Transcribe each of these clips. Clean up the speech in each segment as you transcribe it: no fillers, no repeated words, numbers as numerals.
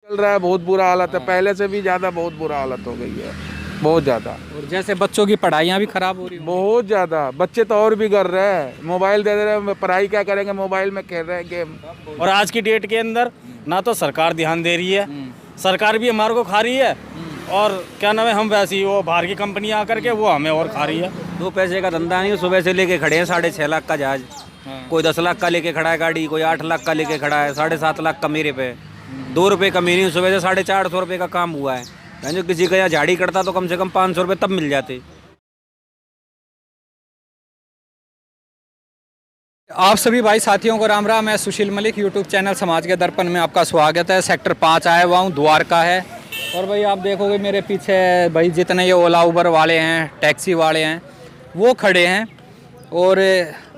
चल रहा है, बहुत बुरा हालत है, पहले से भी ज़्यादा बहुत बुरा हालत हो गई है, बहुत ज़्यादा। और जैसे बच्चों की पढ़ाइयाँ भी खराब हो रही हैं। बहुत ज़्यादा, बच्चे तो और भी कर रहे हैं, मोबाइल दे रहे हैं, पढ़ाई क्या करेंगे, मोबाइल में खेल रहे हैं गेम। और आज की डेट के अंदर ना तो सरकार ध्यान दे रही है, सरकार भी हमारे को खा रही है, और क्या नाम है, हम वैसे ही वो बाहर की कंपनी आकर के वो हमें और खा रही है। 2 पैसे का धंधा नहीं, सुबह से लेके खड़े हैं 6.5 लाख का जहाज, कोई 10 लाख का लेके खड़ा है गाड़ी, कोई 8 लाख का लेके खड़ा है, 7.5 लाख का मेरे पे, 2 रुपये कमी नहीं, सुबह से 450 रुपये का काम हुआ है। जो किसी का यहाँ झाड़ी करता तो कम से कम 500 रुपये तब मिल जाते। आप सभी भाई साथियों को राम राम। मैं सुशील मलिक, यूट्यूब चैनल समाज के दर्पण में आपका स्वागत है। सेक्टर 5 आया हुआ हूँ, द्वारका है। और भाई आप देखोगे मेरे पीछे भाई जितने ये ओला उबर वाले हैं, टैक्सी वाले हैं, वो खड़े हैं। और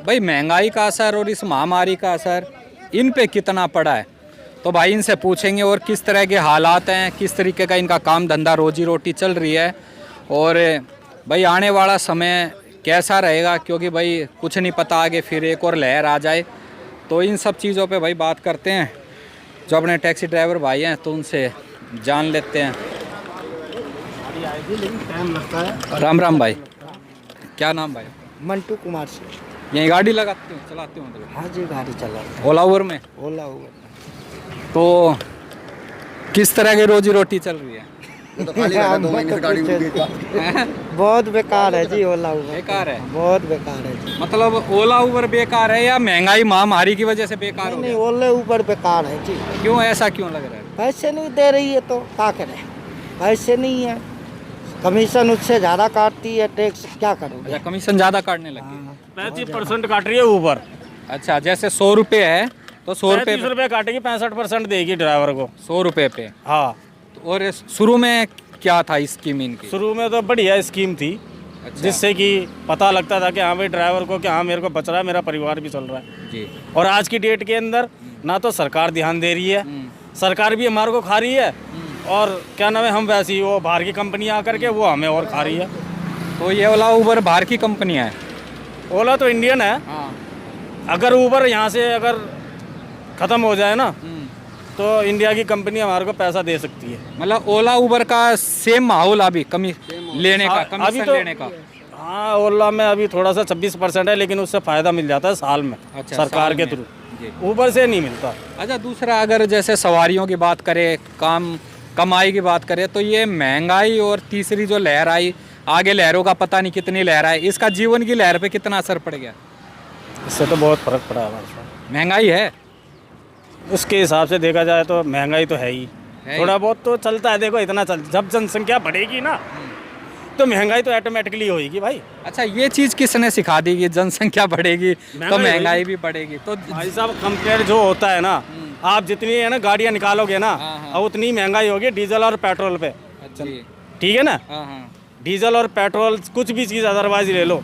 भाई महंगाई का असर और इस महामारी का असर इन पे कितना पड़ा है, तो भाई इनसे पूछेंगे। और किस तरह के हालात हैं, किस तरीके का इनका काम धंधा रोजी रोटी चल रही है, और भाई आने वाला समय कैसा रहेगा, क्योंकि भाई कुछ नहीं पता, आगे फिर एक और लहर आ जाए। तो इन सब चीज़ों पे भाई बात करते हैं। जो अपने टैक्सी ड्राइवर भाई हैं तो उनसे जान लेते हैं। राम राम भाई, क्या नाम भाई? मंटू कुमार से। यही गाड़ी लगाते हो, चलाते हो मतलब? हाँ जी, गाड़ी चला ओला उबर में। ओला उबर। तो किस तरह की रोजी रोटी चल रही है? बहुत बेकार है जी ओला उबर। बेकार है, बहुत बेकार है जी। मतलब ओला उबर बेकार है या महंगाई महामारी की वजह से बेकार हो नहीं, गया? ओले उबर बेकार है जी। क्यों, ऐसा क्यों लग रहा है? पैसे नहीं दे रही है तो क्या करें, पैसे नहीं है, कमीशन उससे ज़्यादा काटती है, टैक्स क्या करोगे। अच्छा, कमीशन ज़्यादा काटने लगी। 35% काट रही है ऊबर। अच्छा, जैसे 100 रुपये है तो 100 रुपये 35 रुपये काटेगी, 65% देगी ड्राइवर को। 100 रुपये पे। हाँ, और शुरू में क्या था स्कीम इनकी? शुरू में तो बढ़िया स्कीम थी। अच्छा। जिससे कि पता लगता था कि हाँ भाई ड्राइवर को कि हाँ मेरे को बच रहा है, मेरा परिवार भी चल रहा है जी। और आज की डेट के अंदर ना तो सरकार ध्यान दे रही है, सरकार भी हमारे को खा रही है, और क्या नाम है, हम वैसे ही वो बाहर की कंपनी आकर के वो हमें और खा रही है। तो ये ओला उबर बाहर की कंपनियाँ हैं? ओला तो इंडियन है। हाँ। अगर ऊबर यहाँ से अगर ख़त्म हो जाए ना तो इंडिया की कंपनी हमारे को पैसा दे सकती है। मतलब ओला उबर का सेम माहौल अभी कमी लेने का, अभी कमीशन तो लेने का? हाँ, ओला में अभी थोड़ा सा 26% है, लेकिन उससे फ़ायदा मिल जाता है साल में। अच्छा, सरकार साल के में। थ्रू ऊबर से नहीं मिलता। अच्छा, दूसरा अगर जैसे सवारियों की बात करें, कमाई की बात करें, तो ये महंगाई और तीसरी जो लहर आई, आगे लहरों का पता नहीं कितनी लहर आई, इसका जीवन की लहर पे कितना असर पड़ गया? इससे तो बहुत फर्क पड़ा है हमारे साथ। महंगाई है, उसके हिसाब से देखा जाए तो महंगाई तो है ही। थोड़ा बहुत तो चलता है, देखो इतना चल, जब जनसंख्या बढ़ेगी ना तो महंगाई तो ऑटोमेटिकली होगी भाई। अच्छा, ये चीज़ किसने सिखा दी कि जनसंख्या बढ़ेगी तो महंगाई भी बढ़ेगी? तो भाई साहब, कंपेयर जो होता है ना, आप जितनी है ना गाड़ियाँ निकालोगे ना, अब उतनी महंगाई होगी डीजल और पेट्रोल पे। अच्छा, ठीक है ना, हाँ हाँ। डीजल और पेट्रोल कुछ भी चीज़ अदरवाइज ले लो,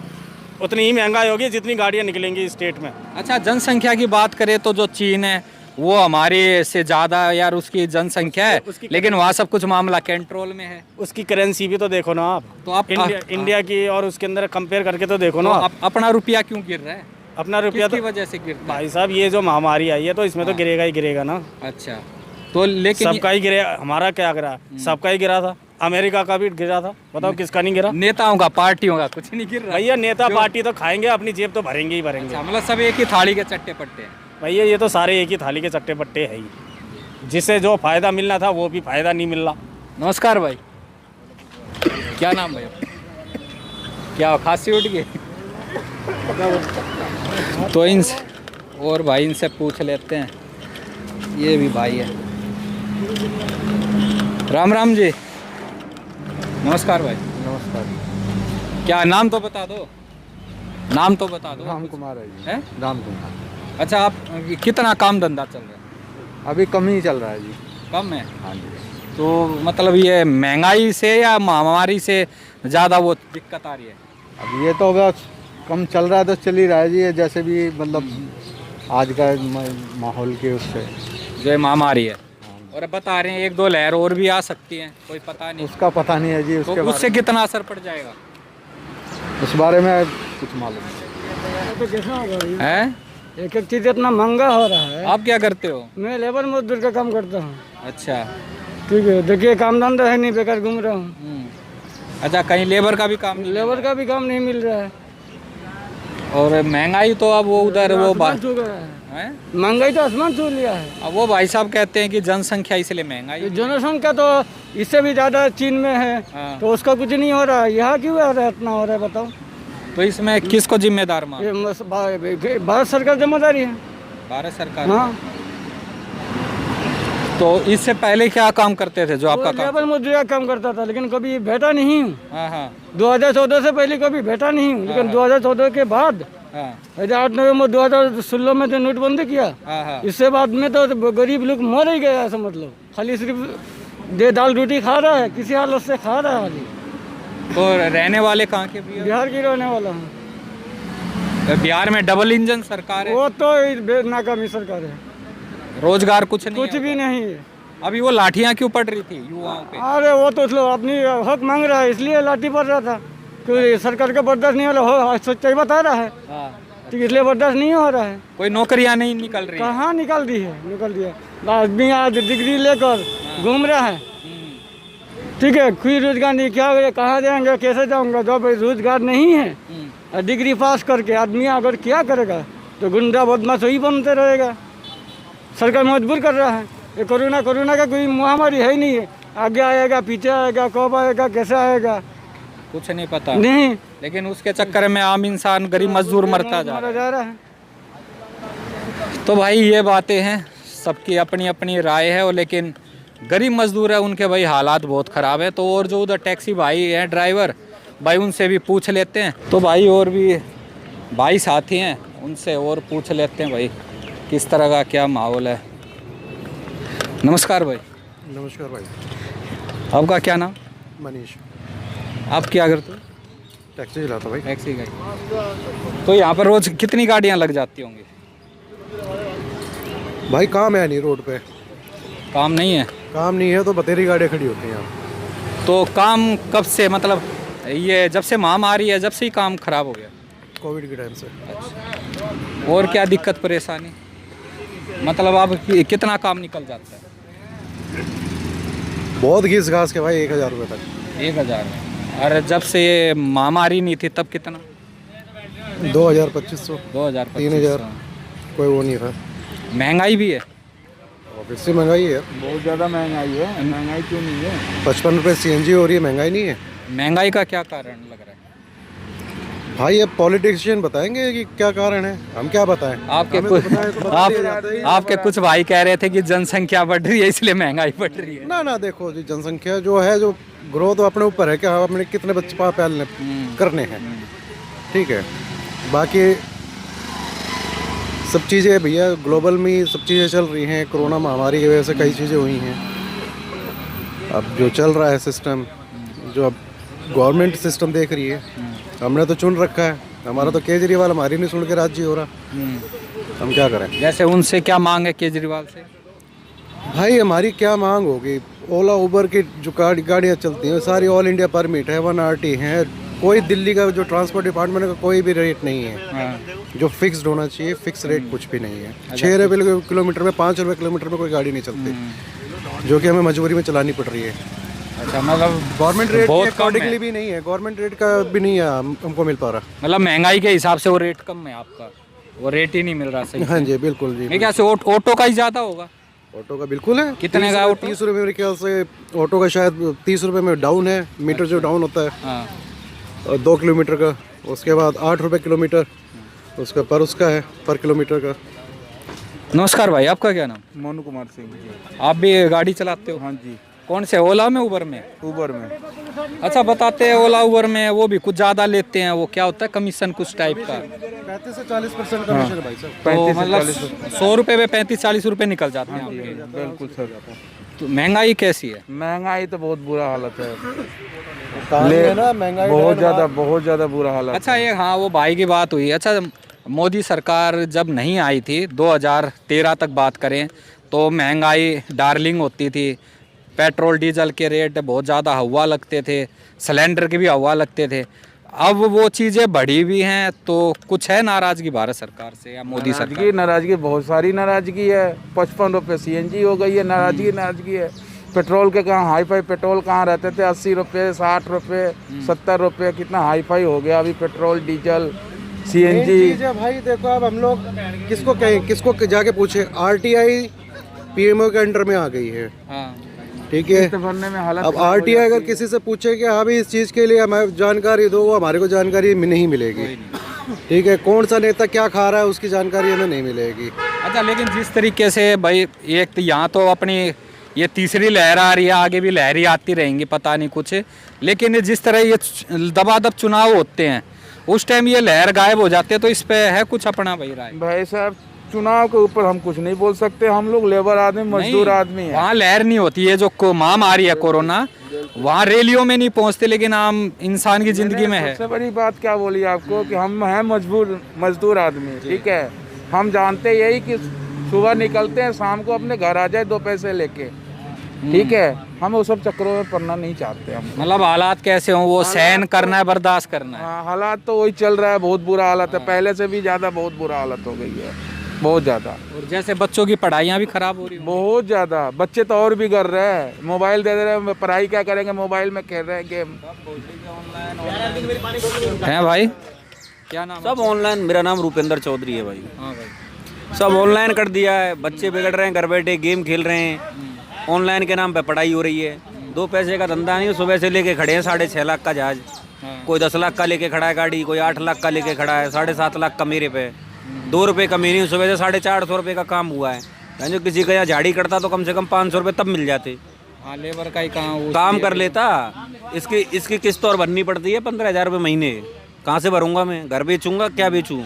उतनी ही महंगाई होगी जितनी गाड़ियाँ निकलेंगी स्टेट में। अच्छा, जनसंख्या की बात करें तो जो चीन है वो हमारे से ज़्यादा यार उसकी जनसंख्या है, लेकिन वहाँ सब कुछ मामला कंट्रोल में है। उसकी करेंसी भी तो देखो ना आप, तो आप इंडिया की और उसके अंदर कंपेयर करके तो देखो ना आप। अपना रुपया क्यों गिर रहा है? अपना रुपया किसकी तो वजह से गिर रहा है? भाई साहब, ये जो महामारी आई है तो इसमें तो गिरेगा ही गिरेगा ना। अच्छा, तो लेकिन सबका ही गिरा, हमारा क्या गिरा, सबका ही गिरा था। अमेरिका का भी गिरा था, बताओ किसका नहीं गिरा? नेताओं का, पार्टियों का कुछ नहीं गिर रहा भैया, नेता पार्टी तो खाएंगे, अपनी जेब तो भरेंगे ही भरेंगे। अच्छा, मतलब सब एक ही थाली के चट्टे पट्टे हैं। भैया, ये तो सारे एक ही थाली के चट्टे पट्टे है ही, जिससे जो फायदा मिलना था वो भी फायदा नहीं मिल रहा। नमस्कार भाई, क्या नाम भाई? क्या खांसी उठ गई? तो इनसे और भाई इनसे पूछ लेते हैं। ये भी भाई है। राम राम जी, नमस्कार भाई। नमस्कार। क्या नाम तो बता दो, नाम तो बता दो। राम कुमार है जी। है? राम कुमार। अच्छा, आप कितना काम धंधा चल रहा है? अभी कम ही चल रहा है जी। कम है? हाँ जी। तो मतलब ये महंगाई से या महामारी से ज़्यादा वो दिक्कत आ रही है? अब ये तो बस कम चल रहा है तो चल ही रहा है जी, ये जैसे भी मतलब आज का माहौल के उससे जो ये महामारी है, और बता रहे हैं 1-2 लहर और भी आ सकती हैं, कोई पता नहीं। उसका पता नहीं है जी। तो उसके उससे कितना असर पड़ जाएगा उस बारे में कुछ मालूम नहीं है? एक एक चीज़ इतना महंगा हो रहा है। आप क्या करते हो? मैं लेबर मजदूर का काम करता हूँ। अच्छा। ठीक है, देखिए काम धंधा है नहीं, बेकार घूम रहा हूँ। अच्छा, कहीं लेबर का भी काम नहीं? लेबर का भी काम नहीं मिल रहा है। और महंगाई तो अब वो उधर वो आसमान छू गया है। महंगाई तो आसमान छू लिया है। अब वो भाई साहब कहते हैं कि जनसंख्या इसलिए महंगाई। जनसंख्या तो इससे भी ज़्यादा चीन में है। हाँ। तो उसका कुछ नहीं हो रहा है, यहाँ क्यों हो रहा है, इतना हो रहा है बताओ। तो इसमें किसको जिम्मेदार मान? ये भारत सरकार जिम्मेदारी है। भारत सरकार। हाँ, तो इससे पहले क्या काम करते थे जो आपका काम? लेबर मजदूर का काम करता था, लेकिन कभी भेटा नहीं हूँ। हाँ हाँ 2014 से पहले कभी भेटा नहीं हूँ, लेकिन 2014 के बाद हाँ 8 नवंबर 2016 में जो नोटबंदी किया, हाँ हाँ। इससे बाद में तो गरीब लोग मर ही गया ऐसा, मतलब खाली सिर्फ दे दाल रोटी खा रहा है, किसी हालत से खा रहा है खाली। तो रहने वाले कहाँ के भी? बिहार की रहने वाला हूँ। बिहार में डबल इंजन सरकार है, वो तो नाकामी सरकार है, रोजगार कुछ नहीं कुछ भी नहीं है। अभी वो लाठियां क्यों पड़ रही थी युवाओं पे? अरे वो तो चलो अपनी हक मांग रहा है, इसलिए लाठी पड़ रहा था, क्योंकि सरकार का बर्दाश्त नहीं हो रहा, हो सच्चाई बता रहा है, हाँ। ठीक, इसलिए बर्दाश्त नहीं हो रहा है। कोई नौकरियां नहीं निकल रही? कहाँ निकाल दी है, निकल दिया। आदमी आज डिग्री लेकर घूम रहा है, ठीक है, कोई रोजगार नहीं, क्या कहाँ जाएंगे, कैसे जाऊंगा, जब रोजगार नहीं है और डिग्री पास करके आदमी अगर क्या करेगा तो गुंडा बदमाश वही बनते रहेगा। सरकार मजबूर कर रहा है। ये कोरोना का कोई महामारी है ही नहीं है, आगे आएगा पीछे आएगा, कब आएगा कैसे आएगा कुछ नहीं पता नहीं, लेकिन उसके चक्कर में आम इंसान गरीब मजदूर मरता जा रहा है। तो भाई ये बातें हैं, सबकी अपनी अपनी राय है, और लेकिन गरीब मजदूर है उनके भाई हालात बहुत ख़राब है। तो और जो उधर टैक्सी भाई हैं ड्राइवर भाई, उनसे भी पूछ लेते हैं। तो भाई और भी भाई साथी हैं, उनसे और पूछ लेते हैं भाई किस तरह का क्या माहौल है। नमस्कार भाई। नमस्कार भाई। आपका क्या नाम? मनीष। आप क्या करते हो? टैक्सी चलाता भाई। टैक्सी गाड़ी। तो यहाँ पर रोज़ कितनी गाड़ियाँ लग जाती होंगी? भाई काम है नहीं रोड पे, काम नहीं है? काम नहीं है तो बतेरी गाड़ियाँ खड़ी होती हैं यहाँ। तो काम कब से, मतलब ये जब से महामारी है जब से ही काम खराब हो गया? कोविड के टाइम से। और क्या दिक्कत परेशानी, मतलब अब कितना काम निकल जाता है? बहुत घिस घास के भाई 1000 रुपये तक। 1000? अरे जब से ये महामारी नहीं थी तब कितना? 2000, 2500, 2000, 3000, कोई वो नहीं था। महंगाई भी है? ऑब्वियसली महंगाई है, बहुत ज़्यादा महंगाई है। महंगाई क्यों नहीं है? 55 रुपये CNG हो रही है, महंगाई नहीं है। महंगाई का क्या कारण लग रहा है भाई अब पॉलिटिशियन बताएंगे कि क्या कारण है, हम क्या बताएं। आपके हमें कुछ तो बताएं तो बता दिया जाता है। आपके कुछ भाई कह रहे थे कि जनसंख्या बढ़ रही है इसलिए महंगाई बढ़ रही है। ना देखो जी, जनसंख्या जो है, जो ग्रोथ अपने ऊपर है कि हाँ अपने कितने बच्चे पालने करने हैं, ठीक है। बाकी सब चीज़ें भैया ग्लोबल में सब चीज़ें चल रही हैं, कोरोना महामारी की वजह से कई चीज़ें हुई हैं। अब जो चल रहा है सिस्टम, जो अब गवर्नमेंट सिस्टम देख रही है, हमने तो चुन रखा है, हमारा तो केजरीवाल हमारी नहीं सुन के राज्य हो रहा, हम क्या करें। जैसे उनसे क्या मांग है केजरीवाल से? भाई हमारी क्या मांग होगी, ओला उबर की जो गाड़ियाँ चलती हैं सारी ऑल इंडिया परमिट है, 1RT है, कोई दिल्ली का जो ट्रांसपोर्ट डिपार्टमेंट का कोई भी रेट नहीं है जो फिक्स्ड होना चाहिए, फिक्स रेट कुछ भी नहीं है। 6 रुपये किलोमीटर में, 5 रुपये किलोमीटर में कोई गाड़ी नहीं चलती, जो कि हमें मजबूरी में चलानी पड़ रही है। अच्छा, मतलब गवर्नमेंट रेट बहुत के कम अकॉर्डिंगली है। भी नहीं है, गवर्नमेंट रेट का भी नहीं है हमको मिल पा रहा। मतलब महंगाई के हिसाब से वो रेट कम है आपका, वो रेट ही नहीं मिल रहा सही? हाँ जी बिल्कुल जी। मेरे ख्याल से ऑटो का ही ज़्यादा होगा। ऑटो का बिल्कुल है। कितने का ऑटो? 30 रुपये मेरे ख्याल से ऑटो का, शायद 30 रुपये में डाउन है, मीटर जो डाउन होता है। हाँ। और 2 किलोमीटर का, उसके बाद 8 रुपये किलोमीटर उसका उसका है पर किलोमीटर का। नमस्कार भाई, आपका क्या नाम? मोनू कुमार सिंह जी। आप भी गाड़ी चलाते हो? हाँ जी। कौन से, ओला में, उबर में? उबर में। अच्छा, बताते हैं ओला उबर में वो भी कुछ ज़्यादा लेते हैं, वो क्या होता है कमीशन कुछ टाइप का? 35 से 40% कमीशन है भाई साहब। तो मतलब 100 रुपये में 35-40 रुपये निकल जाते हैं आपके। बिल्कुल सर। तो महंगाई कैसी है? महंगाई तो बहुत बुरा हालत है, है ना महंगाई बहुत ज़्यादा बुरा हालत। अच्छा, ये हाँ वो भाई की बात हुई। अच्छा, मोदी सरकार जब नहीं आई थी 2013 तक बात करें तो महंगाई डार्लिंग होती थी, पेट्रोल डीजल के रेट बहुत ज़्यादा हवा लगते थे, सिलेंडर के भी हवा लगते थे। अब वो चीज़ें बढ़ी भी हैं, तो कुछ है नाराज़गी भारत सरकार से या मोदी सरकार? नाराजगी बहुत सारी नाराजगी है। 55 रुपये CNG हो गई है, नाराजगी है। पेट्रोल के कहाँ हाई फाई पेट्रोल कहाँ रहते थे 80 रुपये 60 रुपये 70 रुपये, कितना हाई फाई हो गया अभी पेट्रोल डीजल CNG। चीज़ है भाई, देखो अब हम लोग किसको कहें, किसको जाके पूछे। RTI PMO के अंडर में आ गई है, ठीक है। भरने में हालत अब RTI अगर किसी से पूछे कि हाँ भाई इस चीज़ के लिए हमें जानकारी दो, वो हमारे को जानकारी नहीं मिलेगी, ठीक है। कौन सा नेता क्या खा रहा है उसकी जानकारी हमें नहीं मिलेगी। अच्छा, लेकिन जिस तरीके से भाई एक तो यहाँ तो अपनी ये तीसरी लहर आ रही है, आगे भी लहरें आती रहेंगी, पता नहीं कुछ, लेकिन जिस तरह ये दबादब चुनाव होते हैं उस टाइम ये लहर गायब हो जाती है, तो इस पे है कुछ अपना भाई राय? भाई साहब चुनाव के ऊपर हम कुछ नहीं बोल सकते, हम लोग लेबर आदमी मजदूर आदमी हैं। वहाँ लहर नहीं होती है, जो महामारी है कोरोना, वहाँ रैलियों में नहीं पहुँचते, लेकिन आम इंसान की जिंदगी में है। सबसे बड़ी बात क्या बोली आपको कि हम हैं मजदूर आदमी, ठीक है। हम जानते यही कि सुबह निकलते हैं, शाम को अपने घर आ जाए 2 पैसे लेके, ठीक है। हम वो सब चक्करों में पड़ना नहीं चाहते हम। मतलब हालात कैसे हों वो सहन करना है, बर्दाश्त करना है। हाँ, हालात तो वही चल रहा है, बहुत बुरा हालत है, पहले से भी ज़्यादा बहुत बुरा हालत हो गई है, बहुत ज़्यादा। और जैसे बच्चों की पढ़ाइयाँ भी खराब हो रही हैं, बहुत ज़्यादा। बच्चे तो और भी कर रहे हैं, मोबाइल दे रहे हैं, पढ़ाई क्या करेंगे, मोबाइल में खेल रहे हैं गेम। हैं भाई, क्या नाम? सब ऑनलाइन। मेरा नाम रूपेंद्र चौधरी है भाई। हाँ भाई, सब ऑनलाइन कर दिया है, बच्चे बिगड़ रहे हैं, घर बैठे गेम खेल रहे हैं, ऑनलाइन के नाम पे पढ़ाई हो रही है। 2 पैसे का धंधा नहीं, सुबह से लेके खड़े हैं 6.5 लाख का जहाज, कोई 10 लाख का लेके खड़ा है गाड़ी, कोई 8 लाख का लेके खड़ा है, 7.5 लाख का मेरे पे। 2 रुपये कमी नहीं, सुबह से 450 रुपये का काम हुआ है। जो किसी का यहाँ झाड़ी करता तो कम से कम 500 रुपये तब मिल जाते। हाँ, लेबर का ही काम कर लेता। इसकी किस्त और भरनी पड़ती है 15,000 रुपये महीने। कहाँ से भरूंगा मैं? घर बेचूंगा, क्या बेचूँ?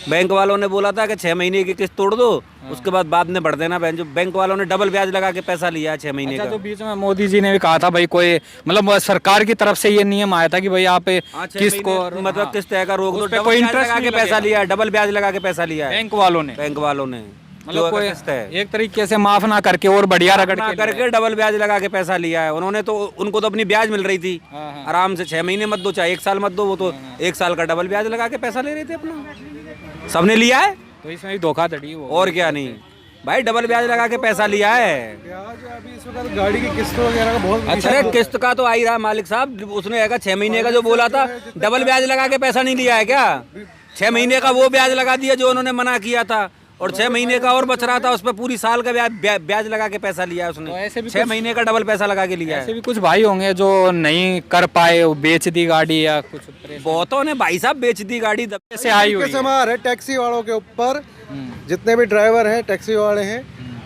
बैंक वालों ने बोला था कि 6 महीने की किस्त तोड़ दो, उसके बाद में भर देना। बैंक वालों ने डबल ब्याज लगा के पैसा लिया है 6 महीने का। तो बीच में मोदी जी ने भी कहा था भाई, कोई मतलब सरकार की तरफ से ये नियम आया था कि भाई आप किस्त को मतलब किस्त का रोक दो, कोई इंटरेस्ट लगा के पैसा लिया है, डबल ब्याज लगा के पैसा लिया है बैंक वालों ने। मतलब कोई किस्त है एक तरीके से माफ ना करके और बढ़िया रगड़ के करके डबल ब्याज लगा के पैसा लिया है उन्होंने। तो उनको तो अपनी ब्याज मिल रही थी आराम से, 6 महीने मत दो चाहे 1 साल मत दो, वो तो 1 साल का डबल ब्याज लगा के पैसा ले रहे थे अपना। सबने लिया है, तो इसमें धोखाधड़ी हो और क्या नहीं भाई, डबल ब्याज लगा के पैसा लिया है। अभी इस वक्त गाड़ी की किस्त वगैरह का बहुत अरे किस्त का तो आ ही रहा मालिक साहब, उसने 6 महीने का जो बोला था, डबल ब्याज लगा के पैसा नहीं लिया है क्या? 6 महीने का वो ब्याज लगा दिया जो उन्होंने मना किया था, और 6 महीने का और बच रहा था, उस पर पूरी साल का ब्याज लगा के पैसा लिया है उसने। तो 6 महीने का डबल पैसा लगा के लिया है। ऐसे भी कुछ भाई होंगे जो नहीं कर पाए, बेच दी गाड़ी या कुछ। बहुतों ने भाई साहब बेच दी गाड़ी, दबे से आई हुई है। है टैक्सी वालों के ऊपर, जितने भी ड्राइवर हैं टैक्सी वाले हैं,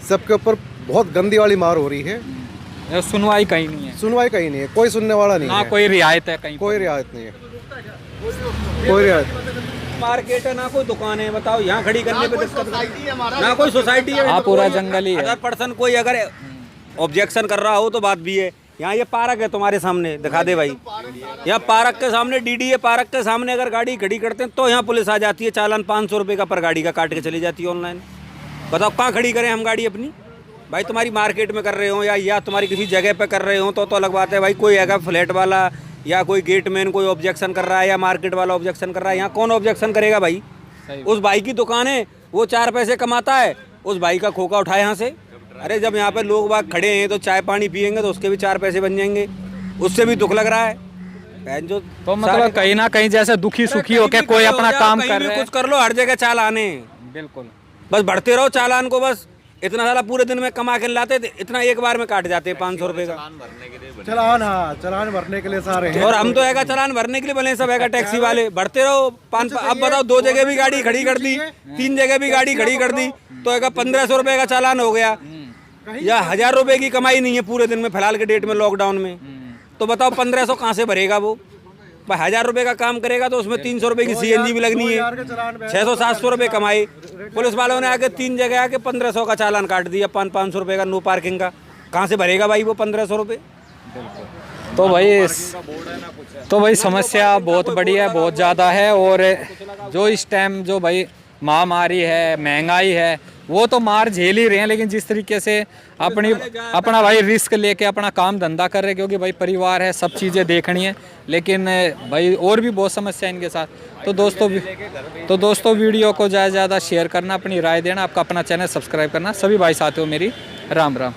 सबके ऊपर बहुत गंदी वाली मार हो रही है। सुनवाई कहीं नहीं है, सुनवाई कहीं नहीं है, कोई सुनने वाला नहीं है, कोई रियायत है कहीं, कोई रियायत नहीं है, कोई रियायत। मार्केट है ना कोई दुकान है, बताओ यहाँ खड़ी करने पे दिक्कत ना कोई सोसाइटी है, पूरा जंगल ही है। अगर पर्सन कोई अगर ऑब्जेक्शन कर रहा हो तो बात भी है। यहाँ ये पार्क है तुम्हारे सामने, दिखा दे भाई, यहाँ पार्क के सामने DDA पार्क के सामने अगर गाड़ी खड़ी करते हैं तो यहाँ पुलिस आ जाती है, चालान 500 रुपये का पर गाड़ी का काट के चली जाती है ऑनलाइन। बताओ कहाँ खड़ी करें हम गाड़ी अपनी? भाई तुम्हारी मार्केट में कर रहे हो या तुम्हारी किसी जगह पे कर रहे हो तो अलग बात है भाई। कोई अगर फ्लैट वाला या कोई गेटमैन कोई ऑब्जेक्शन कर रहा है या मार्केट वाला ऑब्जेक्शन कर रहा है, यहाँ कौन ऑब्जेक्शन करेगा भाई? उस भाई की दुकान है, वो 4 पैसे कमाता है, उस भाई का खोखा उठाए यहाँ से। अरे जब यहाँ पे लोग बाग खड़े हैं तो चाय पानी पियेंगे तो उसके भी 4 पैसे बन जाएंगे, उससे भी दुख लग रहा है। जो तो मतलब कहीं ना कहीं जैसे दुखी सुखी होके कोई अपना काम कर रहे हैं, कुछ कर लो, हर जगह चालान है। बिल्कुल, बस बढ़ते रहो चालान को, बस इतना सारा पूरे दिन में कमा के लाते थे, इतना एक बार में काट जाते हैं 500 रुपये का चलान। हाँ, चलान भरने के लिए सारे हैं, और हम तो है चलान भरने के लिए बने सब है टैक्सी वाले। बढ़ते रहो। अब बताओ 2 जगह भी गाड़ी खड़ी कर दी, 3 जगह भी गाड़ी खड़ी कर दी तो है 1500 रुपये का चालान हो गया, या 1000 रुपये की कमाई नहीं है पूरे दिन में फिलहाल के डेट में लॉकडाउन में। तो बताओ 1500 कहाँ से भरेगा वो? 1000 रुपये का काम करेगा तो उसमें 300 रुपये की CNG भी लगनी है, 600-700 रुपये कमाई। पुलिस वालों ने आके 3 जगह आके 1500 का चालान काट दिया, 500 रुपये का नो पार्किंग का। कहाँ से भरेगा भाई वो 1500 रुपये? तो भाई समस्या बहुत बड़ी है, बहुत ज़्यादा है। और जो इस टाइम जो भाई महामारी है, महंगाई है, वो तो मार झेल ही रहे हैं, लेकिन जिस तरीके से अपना भाई रिस्क लेके अपना काम धंधा कर रहे हैं, क्योंकि भाई परिवार है, सब चीज़ें देखनी है, लेकिन भाई और भी बहुत समस्या है इनके साथ। तो दोस्तों वीडियो को ज़्यादा से ज़्यादा शेयर करना, अपनी राय देना, आपका अपना चैनल सब्सक्राइब करना। सभी भाई साथियों मेरी राम राम।